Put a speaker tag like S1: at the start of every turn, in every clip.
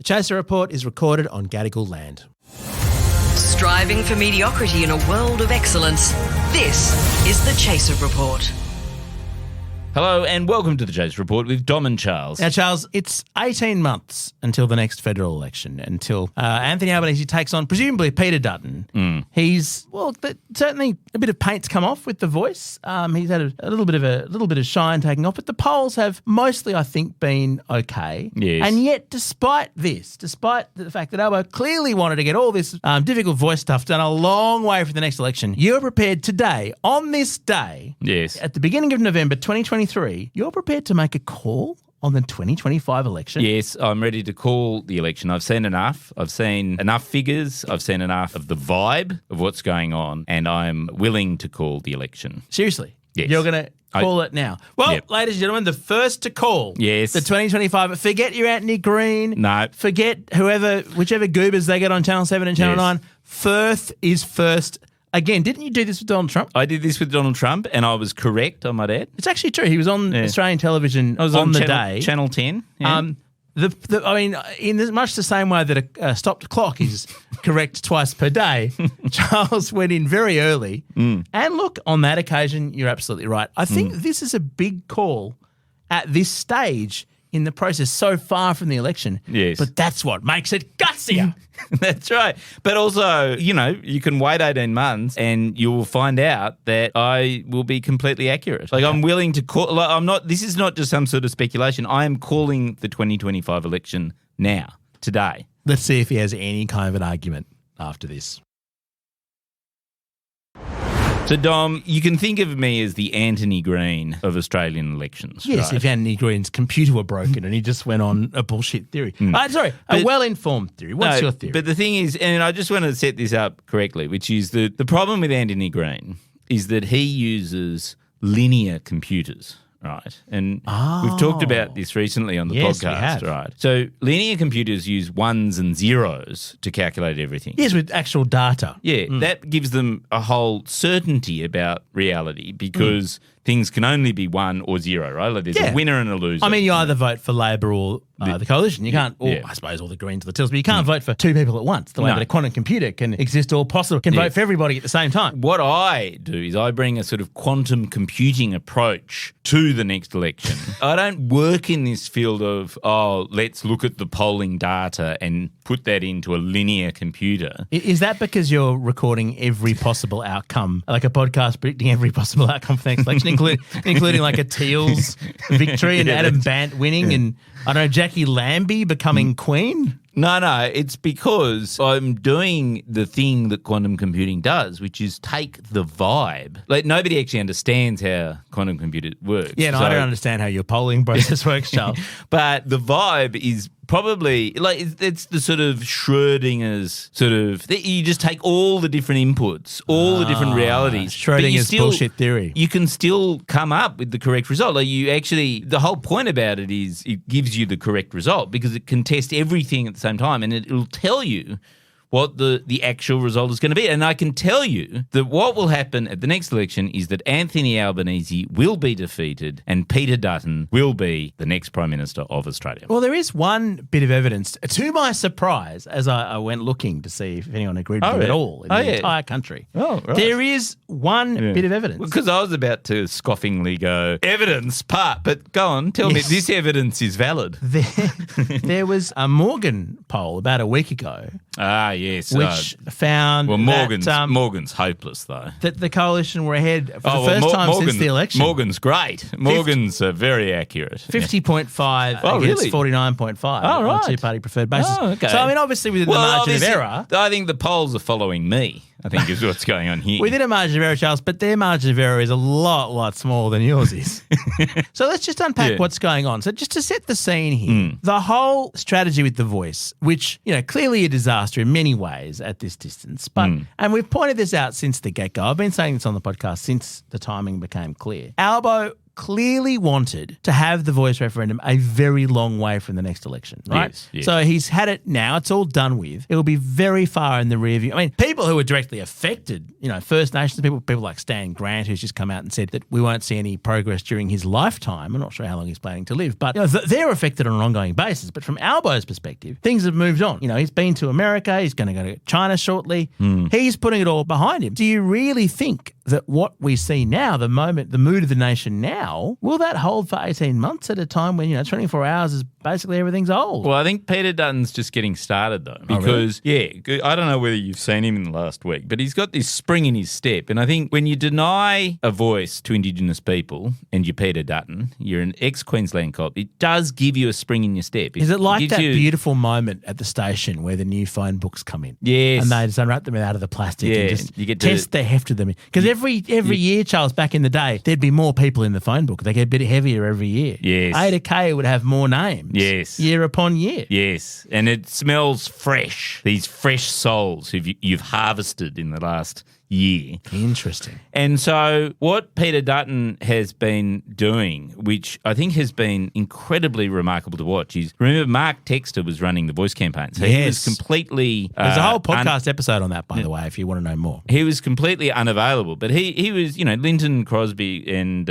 S1: The Chaser Report is recorded on Gadigal land.
S2: Striving for mediocrity in a world of excellence. This is the Chaser Report.
S3: Hello and welcome to the Chaser Report with Dom and Charles.
S1: Now, Charles, it's 18 months until the next federal election, until Anthony Albanese takes on, presumably, Peter Dutton. He's, certainly a bit of paint's come off with the voice. He's had a little bit of shine taking off, but the polls have mostly, I think, been okay.
S3: Yes.
S1: And yet, despite the fact that Albo clearly wanted to get all this difficult voice stuff done a long way for the next election, you're prepared today, on this day,
S3: Yes.
S1: at the beginning of November 2023, you're prepared to make a call on the 2025 election?
S3: Yes, I'm ready to call the election. I've seen enough. I've seen enough figures. I've seen enough of the vibe of what's going on, and I'm willing to call the election.
S1: Seriously?
S3: Yes.
S1: You're going to call it now? Well,
S3: Yep.
S1: ladies and gentlemen, the first to call
S3: Yes.
S1: the 2025. Forget your Antony Green.
S3: No.
S1: Forget whichever goobers they get on Channel 7 and Channel
S3: Yes.
S1: 9. Firth is first. Again, didn't you do this with Donald Trump?
S3: I did this with Donald Trump, and I was correct, I might add.
S1: It's actually true. He was on Australian television on the day.
S3: Channel 10. Yeah.
S1: In much the same way that a stopped clock is correct twice per day, Charles went in very early. And look, on that occasion, you're absolutely right. I think this is a big call at this stage in the process, so far from the election.
S3: Yes.
S1: But that's what makes it gutsier.
S3: That's right. But also, you can wait 18 months and you will find out that I will be completely accurate. Like, I'm willing to call, this is not just some sort of speculation. I am calling the 2025 election now, today.
S1: Let's see if he has any kind of an argument after this.
S3: So, Dom, you can think of me as the Antony Green of Australian elections.
S1: Yes,
S3: right?
S1: if Antony Green's computer were broken and he just went on a bullshit theory. A well-informed theory. What's your theory?
S3: But the thing is, and I just want to set this up correctly, which is the problem with Antony Green is that he uses linear computers. Right. And we've talked about this recently on the podcast.
S1: We have.
S3: Right. So linear computers use ones and zeros to calculate everything.
S1: Yes, with actual data.
S3: Yeah, that gives them a whole certainty about reality because things can only be one or zero, right? Like there's a winner and a loser.
S1: I mean, you either vote for Labor or the coalition. You can't, I suppose, all the Greens or the Tills, but you can't vote for two people at once. The way that a quantum computer can exist all possible, can vote for everybody at the same time.
S3: What I do is I bring a sort of quantum computing approach to the next election. I don't work in this field of, let's look at the polling data and put that into a linear computer.
S1: Is that because you're recording every possible outcome, like a podcast predicting every possible outcome for the next election, including like a Teals victory and Adam Bant winning and, I don't know, Jackie Lambie becoming queen?
S3: No, it's because I'm doing the thing that quantum computing does, which is take the vibe. Like, nobody actually understands how quantum computing works.
S1: Yeah, I don't understand how your polling process works, Charles.
S3: But the vibe is probably, like, it's the sort of Schrodinger's sort of, you just take all the different inputs, all the different realities.
S1: Schrodinger's bullshit theory.
S3: You can still come up with the correct result. Like, the whole point about it is it gives you the correct result because it can test everything at the same time and it'll tell you what the actual result is going to be. And I can tell you that what will happen at the next election is that Anthony Albanese will be defeated and Peter Dutton will be the next Prime Minister of Australia.
S1: Well, there is one bit of evidence, to my surprise, as I went looking to see if anyone agreed with it at all in the entire country.
S3: Oh, right.
S1: There is one bit of evidence.
S3: Because I was about to scoffingly go, evidence part, but go on, tell me, this evidence is valid.
S1: There was a Morgan poll about a week ago.
S3: Yes.
S1: Which found
S3: Morgan's hopeless, though.
S1: That the coalition were ahead for the first time since the election.
S3: Morgan's great. Morgan's very accurate.
S1: 50.5 against 49.5 on a two-party preferred basis.
S3: Oh, okay.
S1: So, I mean, obviously within the margin of error.
S3: I think the polls are following me, I think is what's going on here.
S1: Within a margin of error, Charles, but their margin of error is a lot smaller than yours is. So let's just unpack what's going on. So just to set the scene here, the whole strategy with the voice, which, clearly a disaster in many ways at this distance, but and we've pointed this out since the get-go. I've been saying this on the podcast since the timing became clear. Albo clearly wanted to have the voice referendum a very long way from the next election, right?
S3: Yes.
S1: So he's had it now. It's all done with. It will be very far in the rear view. I mean, people who are directly affected, First Nations people like Stan Grant, who's just come out and said that we won't see any progress during his lifetime. I'm not sure how long he's planning to live, but they're affected on an ongoing basis. But from Albo's perspective, things have moved on. He's been to America. He's going to go to China shortly. He's putting it all behind him. Do you really think that what we see now, the mood of the nation now, will that hold for 18 months at a time when, 24 hours is basically everything's old?
S3: Well, I think Peter Dutton's just getting started, though, because, I don't know whether you've seen him in the last week, but he's got this spring in his step. And I think when you deny a voice to Indigenous people and you're Peter Dutton, you're an ex-Queensland cop, it does give you a spring in your step.
S1: Is it like that beautiful moment at the station where the new phone books come in?
S3: Yes.
S1: And they just unwrap them out of the plastic and just
S3: you get
S1: test the heft of them. Because every year, Charles, back in the day, there'd be more people in the phone book. They get a bit heavier every year.
S3: Yes.
S1: Ada K would have more names.
S3: Yes.
S1: Year upon year.
S3: Yes. And it smells fresh. These fresh souls who you've harvested in the last year.
S1: Interesting.
S3: And so what Peter Dutton has been doing, which I think has been incredibly remarkable to watch, is remember Mark Textor was running the voice campaign. So he was completely...
S1: There's a whole podcast episode on that, by the way, if you want to know more.
S3: He was completely unavailable. But he was, Linton Crosby and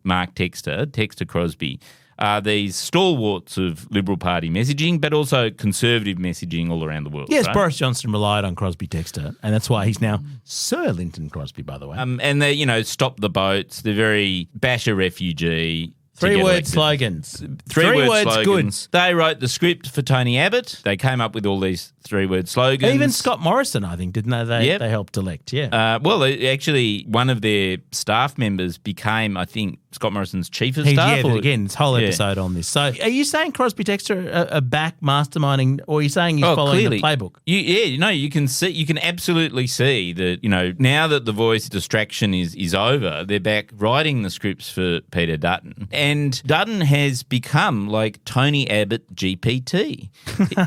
S3: Mark Textor Crosby, are these stalwarts of Liberal Party messaging, but also conservative messaging all around the world.
S1: Yes,
S3: right?
S1: Boris Johnson relied on Crosby Textor, and that's why he's now Sir Linton Crosby, by the way.
S3: And they, stop the boats. They're very bash a refugee.
S1: Three-word slogans.
S3: Three-word
S1: slogans.
S3: Good. They wrote the script for Tony Abbott. They came up with all these three-word slogans.
S1: Even Scott Morrison, I think, didn't they? They helped elect,
S3: actually, one of their staff members became, I think, Scott Morrison's chief of staff.
S1: Yeah, again, this whole episode on this. So are you saying Crosby Textor are back masterminding, or are you saying he's following
S3: clearly.
S1: the playbook?
S3: You can absolutely see that, now that the voice distraction is over, they're back writing the scripts for Peter Dutton. And Dutton has become like Tony Abbott GPT.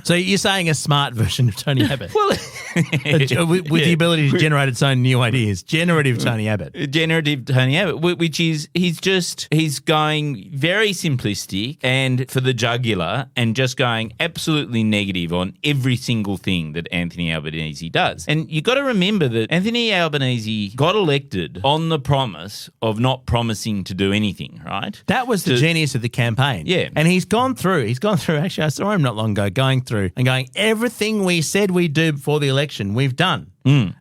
S1: So you're saying a smart version of Tony Abbott?
S3: Well,
S1: with the ability to generate its own new ideas. Generative Tony Abbott.
S3: Generative Tony Abbott, which is he's going very simplistic and for the jugular and just going absolutely negative on every single thing that Anthony Albanese does. And you've got to remember that Anthony Albanese got elected on the promise of not promising to do anything, right?
S1: That was the genius of the campaign.
S3: Yeah.
S1: And he's gone through, actually, I saw him not long ago going through and going, everything we said we'd do before the election, we've done.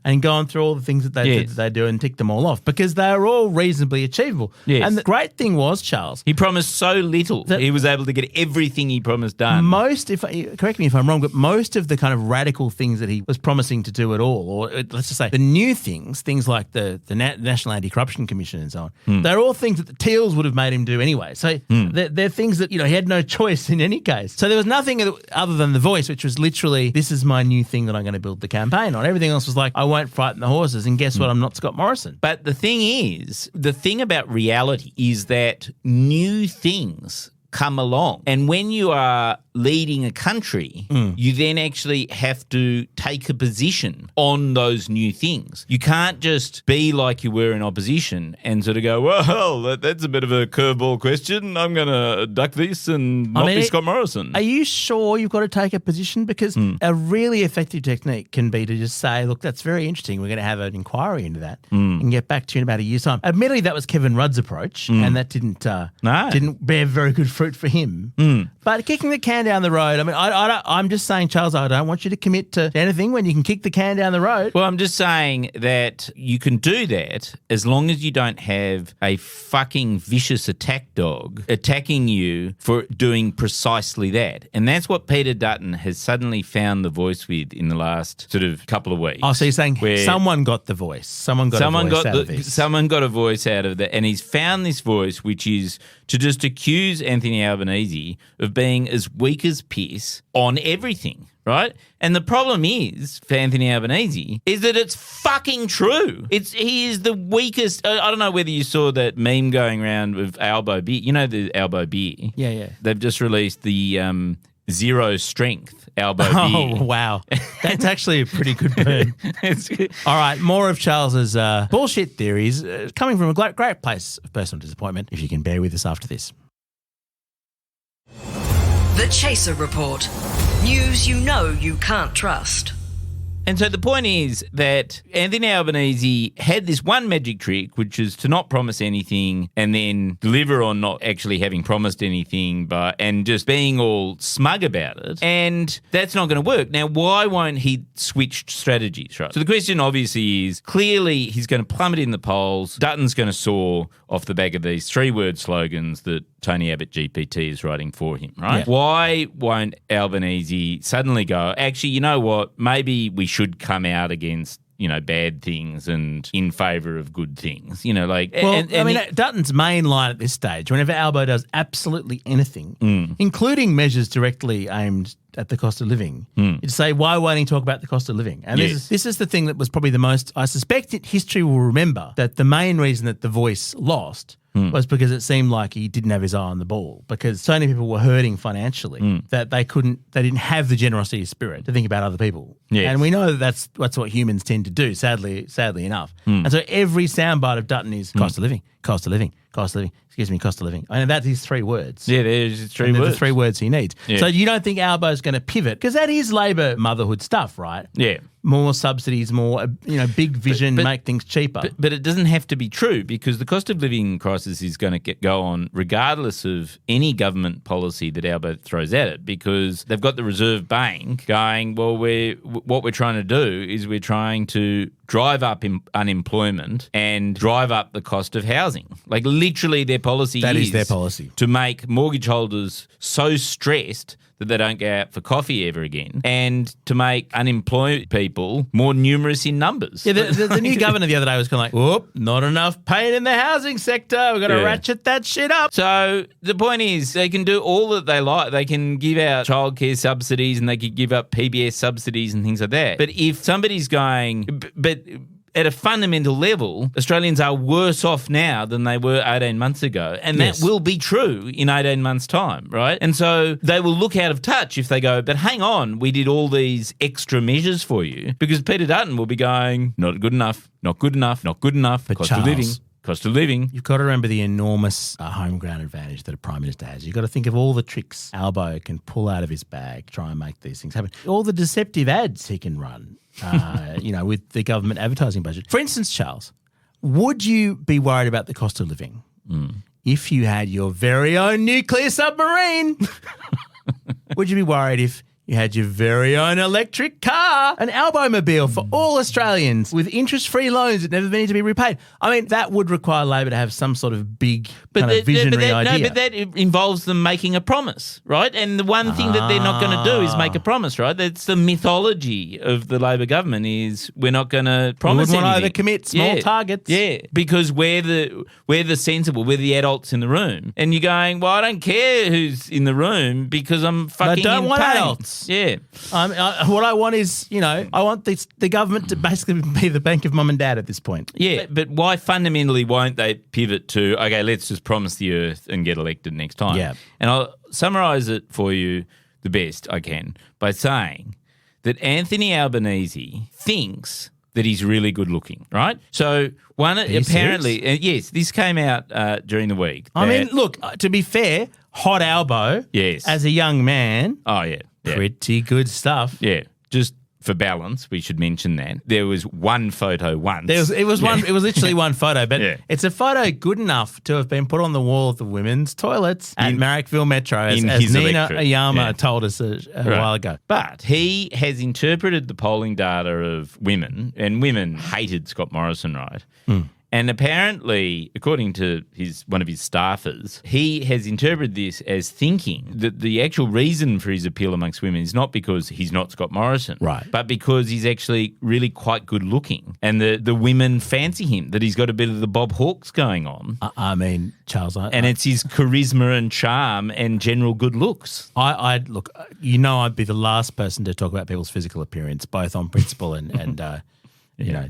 S1: And gone through all the things that they do and tick them all off because they are all reasonably achievable.
S3: Yes.
S1: And the great thing was, Charles,
S3: he promised so little that he was able to get everything he promised done.
S1: Correct me if I'm wrong, but most of the kind of radical things that he was promising to do at all, or let's just say the new things like the National Anti-Corruption Commission and so on, they're all things that the Teals would have made him do anyway. So they're things that, he had no choice in any case. So there was nothing other than the voice, which was literally, this is my new thing that I'm going to build the campaign on. Everything else was like, I won't frighten the horses, and guess what? I'm not Scott Morrison.
S3: But the thing about reality is that new things come along. And when you are leading a country, you then actually have to take a position on those new things. You can't just be like you were in opposition and sort of go, well, that's a bit of a curveball question. I'm going to duck this and not be Scott Morrison.
S1: Are you sure you've got to take a position? Because a really effective technique can be to just say, look, that's very interesting. We're going to have an inquiry into that and get back to you in about a year's time. Admittedly, that was Kevin Rudd's approach, and that didn't bear very good fruit for him. But kicking the can down the road, I mean, I'm just saying, Charles, I don't want you to commit to anything when you can kick the can down the road.
S3: Well, I'm just saying that you can do that as long as you don't have a fucking vicious attack dog attacking you for doing precisely that. And that's what Peter Dutton has suddenly found the voice with in the last sort of couple of weeks.
S1: Oh, so you're saying someone got the voice. Someone got a voice out of that. And he's found this voice, which is to just accuse Anthony Albanese of being as weak as piss on everything, right? And the problem is, for Anthony Albanese, is that it's fucking true. He is the weakest. I don't know whether you saw that meme going around with Albo beer. You know the Albo beer? Yeah.
S3: They've just released the zero strength Albo
S1: Oh,
S3: beer.
S1: wow. That's actually a pretty good burn. All right, more of Charles's bullshit theories coming from a great place of personal disappointment, if you can bear with us after this.
S2: The Chaser Report. News you know you can't trust.
S3: And so the point is that Anthony Albanese had this one magic trick, which is to not promise anything and then deliver on not actually having promised anything, and just being all smug about it. And that's not going to work. Now, why won't he switch strategies, right? So the question obviously is, clearly he's going to plummet in the polls. Dutton's going to soar off the back of these 3-word slogans that Tony Abbott GPT is writing for him, right?
S1: Yeah.
S3: Why won't Albanese suddenly go, actually, you know what, maybe we should come out against, bad things and in favour of good things,
S1: Well, Dutton's main line at this stage, whenever Albo does absolutely anything, including measures directly aimed at the cost of living, is say, why won't he talk about the cost of living? And this is the thing that was probably the most, I suspect history will remember, that the main reason that The Voice lost was because it seemed like he didn't have his eye on the ball, because so many people were hurting financially that they didn't have the generosity of spirit to think about other people.
S3: Yes.
S1: And we know that's what humans tend to do, sadly enough. And so every soundbite of Dutton is cost of living, cost of living, cost of living, cost of living. I mean, that's his 3 words.
S3: Yeah, there's 3
S1: and
S3: words.
S1: The 3 words he needs.
S3: Yeah.
S1: So you don't think Albo's going to pivot? Because that is Labor motherhood stuff, right?
S3: Yeah.
S1: More subsidies, more, big vision, make things cheaper.
S3: But it doesn't have to be true, because the cost of living crisis is going to go on regardless of any government policy that Albo throws at it, because they've got the Reserve Bank going, well, what we're trying to do is we're trying to drive up unemployment and drive up the cost of housing. Like, literally their policy
S1: is their policy.
S3: To make mortgage holders so stressed that they don't go out for coffee ever again, and to make unemployed people more numerous in numbers.
S1: Yeah, the new governor the other day was kind of like, whoop, not enough pain in the housing sector. We've got to ratchet that shit up.
S3: So the point is, they can do all that they like. They can give out childcare subsidies and they could give up PBS subsidies and things like that. But if somebody's going, but at a fundamental level, Australians are worse off now than they were 18 months ago. And that will be true in 18 months' time, right? And so they will look out of touch if they go, but hang on, we did all these extra measures for you, because Peter Dutton will be going, not good enough, not good enough, not good enough,
S1: But
S3: cost
S1: Charles,
S3: of living. Cost of living.
S1: You've got to remember the enormous home ground advantage that a Prime Minister has. You've got to think of all the tricks Albo can pull out of his bag to try and make these things happen. All the deceptive ads he can run, with the government advertising budget. For instance, Charles, would you be worried about the cost of living if you had your very own nuclear submarine? Would you be worried if you had your very own electric car, an Albomobile for all Australians with interest-free loans that never need to be repaid? I mean, that would require Labor to have some sort of big kind of visionary idea.
S3: No, but that involves them making a promise, right? And the one thing that they're not going to do is make a promise, right? That's the mythology of the Labor government, is we're not going to promise anything.
S1: We wouldn't want to overcommit, small targets.
S3: Yeah, because we're the sensible, we're the adults in the room. And you're going, well, I don't care who's in the room because I'm fucking
S1: don't
S3: in
S1: want
S3: pain.
S1: adults.
S3: Yeah.
S1: What I want is, I want the government to basically be the bank of mum and dad at this point.
S3: Yeah, but why fundamentally won't they pivot to, okay, let's just promise the earth and get elected next time?
S1: Yeah.
S3: And I'll summarise it for you the best I can by saying that Anthony Albanese thinks that he's really good looking, right? So apparently, yes, this came out during the week.
S1: I mean, look, to be fair, hot Albo,
S3: yes,
S1: as a young man,
S3: oh yeah.
S1: pretty good stuff.
S3: Yeah, just for balance, we should mention that there was one photo once.
S1: It was literally one photo, but
S3: it's
S1: a photo good enough to have been put on the wall of the women's toilets at Marrickville Metro, as Nina Oyama told us a while ago.
S3: But he has interpreted the polling data of women, and women hated Scott Morrison, right? And apparently, according to one of his staffers, he has interpreted this as thinking that the actual reason for his appeal amongst women is not because he's not Scott Morrison,
S1: right,
S3: but because he's actually really quite good looking, and the women fancy him, that he's got a bit of the Bob Hawkes going on.
S1: I mean, Charles,
S3: it's his charisma and charm and general good looks.
S1: Look, I'd be the last person to talk about people's physical appearance, both on principle and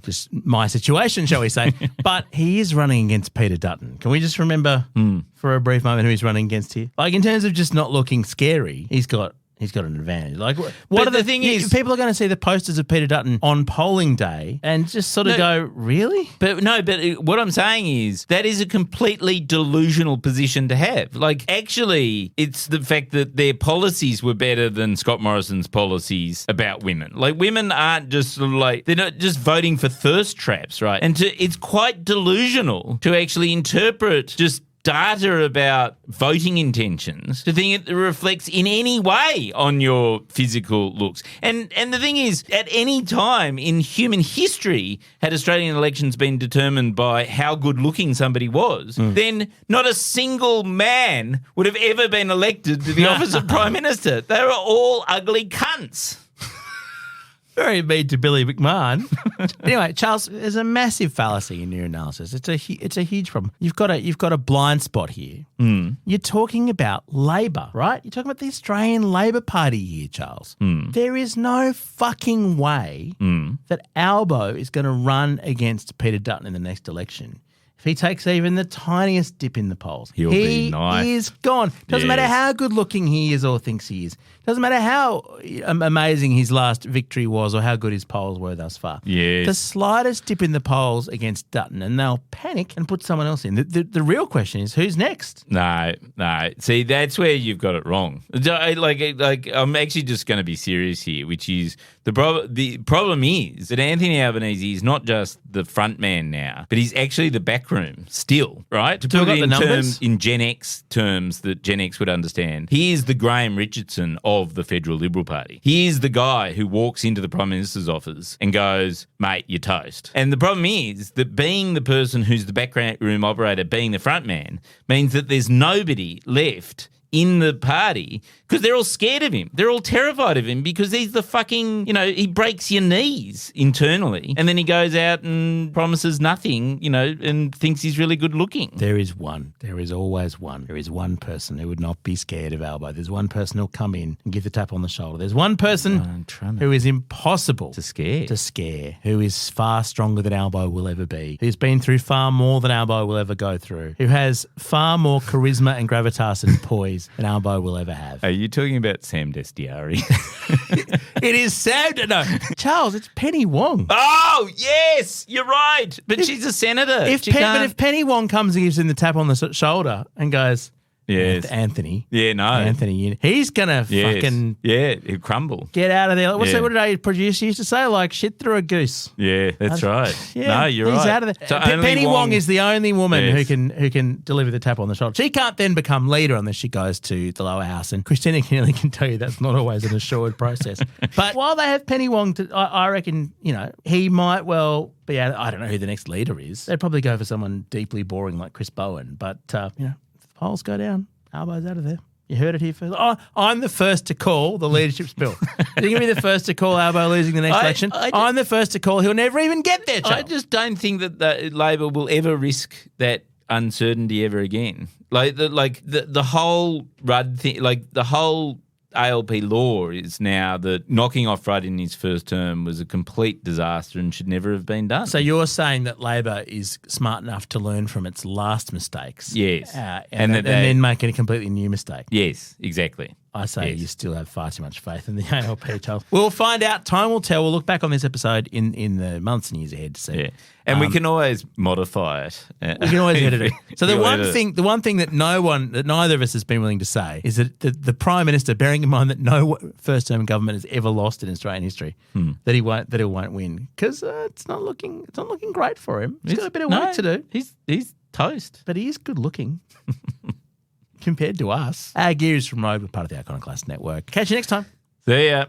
S1: just my situation, shall we say. But he is running against Peter Dutton. Can we just remember for a brief moment who he's running against here? Like, in terms of just not looking scary, he's got he's got an advantage. Like, what
S3: But
S1: are
S3: the thing is-
S1: people are going to see the posters of Peter Dutton on polling day and just sort of go, really?
S3: But what I'm saying is that is a completely delusional position to have. Like, actually, it's the fact that their policies were better than Scott Morrison's policies about women. Like, women aren't just sort of like, they're not just voting for thirst traps, right? And it's quite delusional to actually interpret just data about voting intentions to think it reflects in any way on your physical looks. And the thing is, at any time in human history, had Australian elections been determined by how good looking somebody was, then not a single man would have ever been elected to the office of Prime Minister. They were all ugly cunts.
S1: Very mean to Billy McMahon. Anyway, Charles, there's a massive fallacy in your analysis. It's a huge problem. You've got a blind spot here. You're talking about Labor, right? You're talking about the Australian Labor Party here, Charles. There is no fucking way that Albo is going to run against Peter Dutton in the next election. If he takes even the tiniest dip in the polls,
S3: be nice.
S1: He is gone. Doesn't matter how good looking he is or thinks he is. Doesn't matter how amazing his last victory was or how good his polls were thus far.
S3: Yes.
S1: The slightest dip in the polls against Dutton and they'll panic and put someone else in. The real question is, who's next?
S3: No. See, that's where you've got it wrong. Like I'm actually just going to be serious here, which is the problem is that Anthony Albanese is not just the front man now, but he's actually the backroom still, right? To put it in Gen X terms that Gen X would understand, he is the Graham Richardson of the Federal Liberal Party. He is the guy who walks into the Prime Minister's office and goes, mate, you're toast. And the problem is that being the person who's the backroom operator, being the front man, means that there's nobody left in the party because they're all scared of him. They're all terrified of him because he's the fucking, he breaks your knees internally and then he goes out and promises nothing, and thinks he's really good looking.
S1: There is one. There is always one. There is one person who would not be scared of Albo. There's one person who'll come in and give the tap on the shoulder. There's one person who is impossible to scare, who is far stronger than Albo will ever be, who's been through far more than Albo will ever go through, who has far more charisma and gravitas and poise than Albo will ever have.
S3: Are you talking about Sam Destiari?
S1: It is Sam. No, Charles, it's Penny Wong.
S3: Oh, yes, you're right. But she's a senator.
S1: But if Penny Wong comes and gives him the tap on the shoulder and goes,
S3: yes,
S1: Anthony.
S3: Yeah, no.
S1: Anthony, he's going to fucking...
S3: Yeah, he'll crumble.
S1: Get out of there. What did our producer used to say? Like, shit through a goose.
S3: Yeah, that's right.
S1: Yeah,
S3: no, you're
S1: he's
S3: right.
S1: out of there.
S3: So
S1: Penny Wong is the only woman
S3: Yes.
S1: who can deliver the tap on the shoulder. She can't then become leader unless she goes to the lower house. And Christina Keneally can tell you that's not always an assured process. But while they have Penny Wong, I reckon, he might well be out. I don't know who the next leader is. They'd probably go for someone deeply boring like Chris Bowen. But, if the polls go down, Albo's out of there. You heard it here first. Oh, I'm the first to call the leadership spill. You're going to be the first to call Albo losing the next election. I'm the first to call he'll never even get there, Charles.
S3: I just don't think that Labor will ever risk that uncertainty ever again. The whole Rudd thing, the whole ALP law is now that knocking off Rudd in his first term was a complete disaster and should never have been done.
S1: So you're saying that Labor is smart enough to learn from its last mistakes.
S3: Yes.
S1: And then make a completely new mistake.
S3: Yes, exactly.
S1: I say you still have far too much faith in the ALP, Charles. We'll find out. Time will tell. We'll look back on this episode in the months and years ahead to see.
S3: Yeah. And we can always modify it.
S1: We can always edit it. So the one thing that neither of us has been willing to say is that the Prime Minister, bearing in mind that no first-term government has ever lost in Australian history, that he won't win because it's not looking great for him. He's got a bit of work to do.
S3: He's toast,
S1: but he is good looking. Compared to us. Our gear is from Rogue, part of the Iconoclast Network. Catch you next time.
S3: See ya.